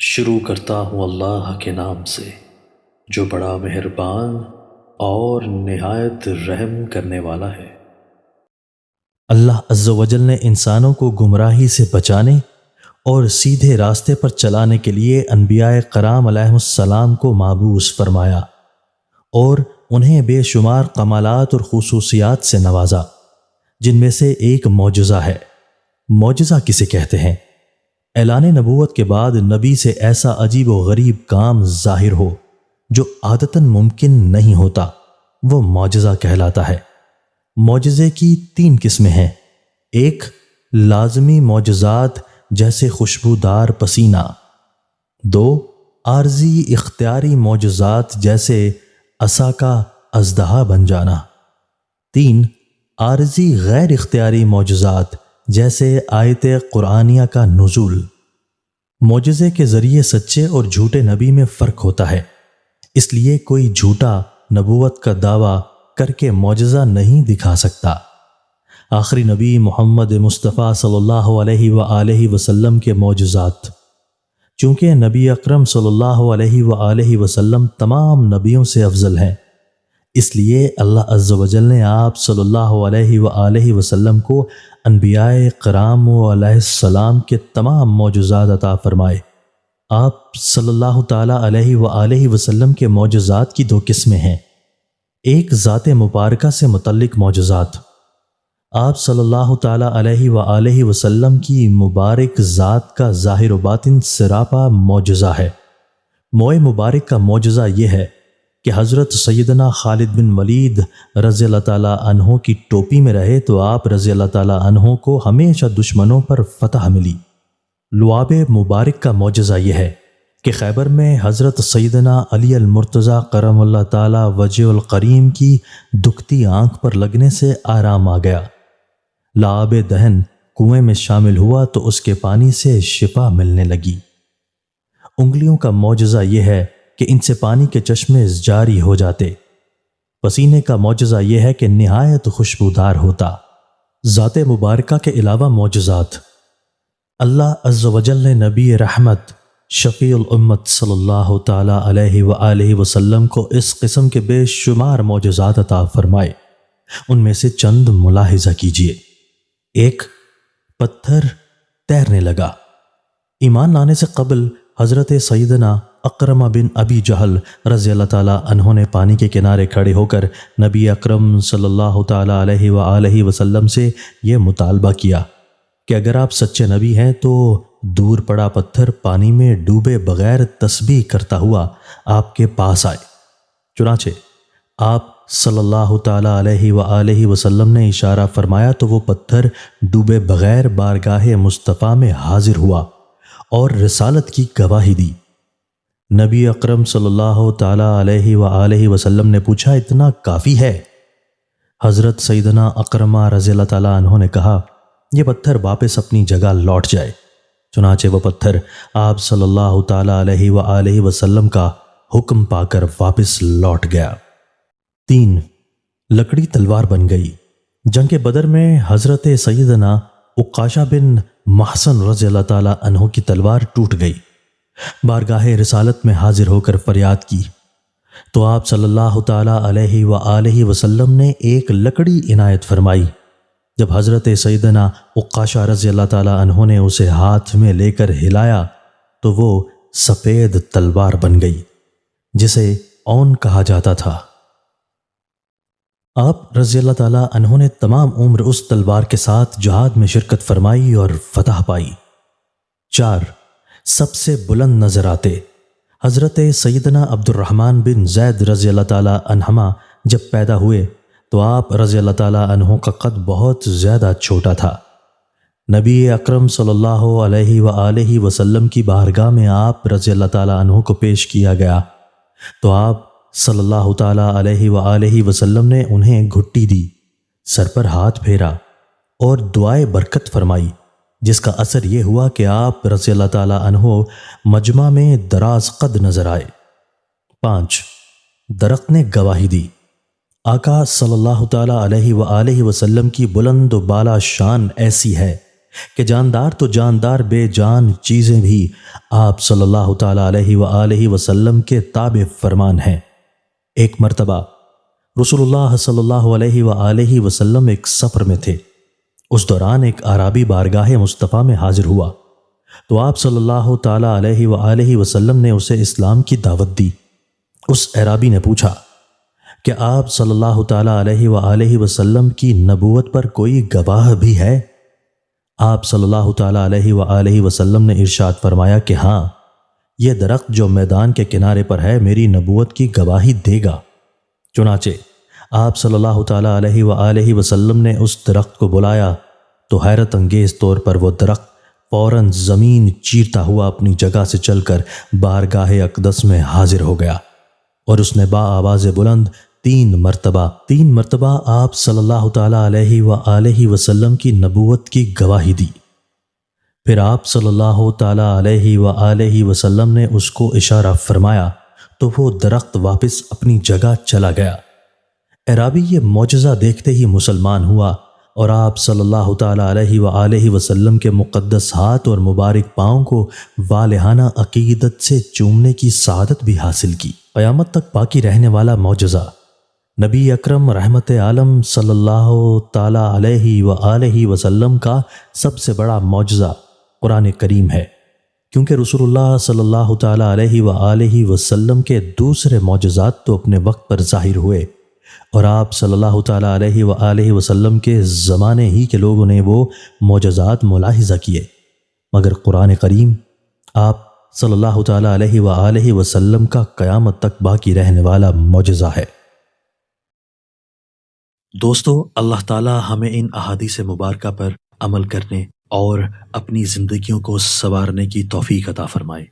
شروع کرتا ہوں اللہ کے نام سے جو بڑا مہربان اور نہایت رحم کرنے والا ہے۔ اللہ عز و جل نے انسانوں کو گمراہی سے بچانے اور سیدھے راستے پر چلانے کے لیے انبیاء کرام علیہ السلام کو مابعوث فرمایا اور انہیں بے شمار کمالات اور خصوصیات سے نوازا، جن میں سے ایک معجزہ ہے۔ معجزہ کسے کہتے ہیں؟ اعلان نبوت کے بعد نبی سے ایسا عجیب و غریب کام ظاہر ہو جو عادتاً ممکن نہیں ہوتا، وہ معجزہ کہلاتا ہے۔ معجزے کی 3 قسمیں ہیں۔ ایک، لازمی معجزات جیسے خوشبودار پسینہ۔ 2، عارضی اختیاری معجزات جیسے عصا کا اژدہا بن جانا۔ 3، عارضی غیر اختیاری معجزات جیسے آیت قرآنیہ کا نزول۔ معجزے کے ذریعے سچے اور جھوٹے نبی میں فرق ہوتا ہے، اس لیے کوئی جھوٹا نبوت کا دعویٰ کر کے معجزہ نہیں دکھا سکتا۔ آخری نبی محمد مصطفیٰ صلی اللہ علیہ وآلہ وسلم کے معجزات۔ چونکہ نبی اکرم صلی اللہ علیہ وآلہ وسلم تمام نبیوں سے افضل ہیں، اس لیے اللہ عز و جل نے آپ صلی اللہ علیہ وآلہ وسلم کو انبیاء کرام علیہ السلام کے تمام معجزات عطا فرمائے۔ آپ صلی اللہ تعالیٰ علیہ وآلہ وسلم کے معجزات کی 2 قسمیں ہیں۔ ایک، ذات مبارکہ سے متعلق معجزات۔ آپ صلی اللہ تعالیٰ علیہ وآلہ وسلم کی مبارک ذات کا ظاہر و باطن سراپا معجزہ ہے۔ موئے مبارک کا معجزہ یہ ہے کہ حضرت سیدنا خالد بن ولید رضی اللہ تعالیٰ عنہ کی ٹوپی میں رہے تو آپ رضی اللہ تعالیٰ عنہ کو ہمیشہ دشمنوں پر فتح ملی۔ لعاب مبارک کا معجزہ یہ ہے کہ خیبر میں حضرت سیدنا علی المرتضیٰ کرم اللہ تعالیٰ وجہ الکریم کی دکھتی آنکھ پر لگنے سے آرام آ گیا۔ لعاب دہن کنویں میں شامل ہوا تو اس کے پانی سے شفا ملنے لگی۔ انگلیوں کا معجزہ یہ ہے کہ ان سے پانی کے چشمے جاری ہو جاتے۔ پسینے کا معجزہ یہ ہے کہ نہایت خوشبودار ہوتا۔ ذات مبارکہ کے علاوہ معجزات۔ اللہ عز و جل نے نبی رحمت شفیع الامت صلی اللہ تعالیٰ علیہ وآلہ وسلم کو اس قسم کے بے شمار معجزات عطا فرمائے۔ ان میں سے چند ملاحظہ کیجیے۔ 1، پتھر تیرنے لگا۔ ایمان لانے سے قبل حضرت سیدنا اکرمہ بن ابی جہل رضی اللہ تعالیٰ عنہ نے پانی کے کنارے کھڑے ہو کر نبی اکرم صلی اللہ تعالیٰ علیہ وآلہ وسلم سے یہ مطالبہ کیا کہ اگر آپ سچے نبی ہیں تو دور پڑا پتھر پانی میں ڈوبے بغیر تسبیح کرتا ہوا آپ کے پاس آئے۔ چنانچہ آپ صلی اللہ تعالیٰ علیہ وآلہ وسلم نے اشارہ فرمایا تو وہ پتھر ڈوبے بغیر بارگاہ مصطفیٰ میں حاضر ہوا اور رسالت کی گواہی دی۔ نبی اکرم صلی اللہ تعالیٰ علیہ وآلہ وسلم نے پوچھا، اتنا کافی ہے؟ حضرت سیدنا اکرمہ رضی اللہ تعالیٰ عنہ نے کہا، یہ پتھر واپس اپنی جگہ لوٹ جائے۔ چنانچہ وہ پتھر آپ صلی اللہ تعالیٰ علیہ وآلہ وسلم کا حکم پا کر واپس لوٹ گیا۔ 3، لکڑی تلوار بن گئی۔ جنگ بدر میں حضرت سیدنا عکاشہ بن محصن رضی اللہ تعالیٰ عنہ کی تلوار ٹوٹ گئی۔ بارگاہ رسالت میں حاضر ہو کر فریاد کی تو آپ صلی اللہ تعالیٰ علیہ وآلہ وسلم نے ایک لکڑی عنایت فرمائی۔ جب حضرت سیدنا عکاشہ رضی اللہ تعالیٰ عنہ نے اسے ہاتھ میں لے کر ہلایا تو وہ سفید تلوار بن گئی جسے اون کہا جاتا تھا۔ آپ رضی اللہ تعالیٰ عنہ نے تمام عمر اس تلوار کے ساتھ جہاد میں شرکت فرمائی اور فتح پائی۔ 4، سب سے بلند نظر آتے۔ حضرت سیدنا عبد الرحمن بن زید رضی اللہ تعالیٰ عنہما جب پیدا ہوئے تو آپ رضی اللہ تعالیٰ عنہ کا قد بہت زیادہ چھوٹا تھا۔ نبی اکرم صلی اللہ علیہ وآلہ وسلم کی بارگاہ میں آپ رضی اللہ تعالیٰ عنہ کو پیش کیا گیا تو آپ صلی اللہ تعالیٰ علیہ وآلہ وسلم نے انہیں گھٹی دی، سر پر ہاتھ پھیرا اور دعائے برکت فرمائی، جس کا اثر یہ ہوا کہ آپ رضی اللہ تعالیٰ عنہ مجمع میں دراز قد نظر آئے۔ 5، درخت نے گواہی دی۔ آقا صلی اللہ تعالیٰ علیہ وآلہ وسلم کی بلند و بالا شان ایسی ہے کہ جاندار تو جاندار بے جان چیزیں بھی آپ صلی اللہ تعالیٰ علیہ وآلہ وسلم کے تابع فرمان ہیں۔ ایک مرتبہ رسول اللہ صلی اللہ علیہ وآلہ وسلم ایک سفر میں تھے۔ اس دوران ایک اعرابی بارگاہ مصطفیٰ میں حاضر ہوا تو آپ صلی اللہ تعالیٰ علیہ وآلہ وسلم نے اسے اسلام کی دعوت دی۔ اس اعرابی نے پوچھا کہ آپ صلی اللہ تعالیٰ علیہ وآلہ وسلم کی نبوت پر کوئی گواہ بھی ہے؟ آپ صلی اللہ تعالیٰ علیہ وآلہ وسلم نے ارشاد فرمایا کہ ہاں، یہ درخت جو میدان کے کنارے پر ہے میری نبوت کی گواہی دے گا۔ چنانچہ آپ صلی اللہ تعالیٰ علیہ وآلہ وسلم نے اس درخت کو بلایا تو حیرت انگیز طور پر وہ درخت فوراً زمین چیرتا ہوا اپنی جگہ سے چل کر بارگاہ اقدس میں حاضر ہو گیا، اور اس نے آواز بلند تین مرتبہ آپ صلی اللہ تعالیٰ علیہ وآلہ وسلم کی نبوت کی گواہی دی۔ پھر آپ صلی اللہ تعالیٰ علیہ وآلہ وسلم نے اس کو اشارہ فرمایا تو وہ درخت واپس اپنی جگہ چلا گیا۔ اعرابی یہ معجزہ دیکھتے ہی مسلمان ہوا اور آپ صلی اللہ تعالیٰ علیہ وآلہ وسلم کے مقدس ہاتھ اور مبارک پاؤں کو والہانہ عقیدت سے چومنے کی سعادت بھی حاصل کی۔ قیامت تک باقی رہنے والا معجزہ نبی اکرم رحمت عالم صلی اللہ تعالیٰ علیہ وآلہ وسلم کا سب سے بڑا معجزہ قرآن کریم ہے، کیونکہ رسول اللہ صلی اللہ تعالیٰ علیہ وآلہ وسلم کے دوسرے معجزات تو اپنے وقت پر ظاہر ہوئے اور آپ صلی اللہ تعالیٰ علیہ وآلہ وسلم کے زمانے ہی کے لوگوں نے وہ معجزات ملاحظہ کیے، مگر قرآن کریم آپ صلی اللہ تعالیٰ علیہ وآلہ وسلم کا قیامت تک باقی رہنے والا معجزہ ہے۔ دوستو، اللہ تعالیٰ ہمیں ان احادیث مبارکہ پر عمل کرنے اور اپنی زندگیوں کو سنوارنے کی توفیق عطا فرمائے۔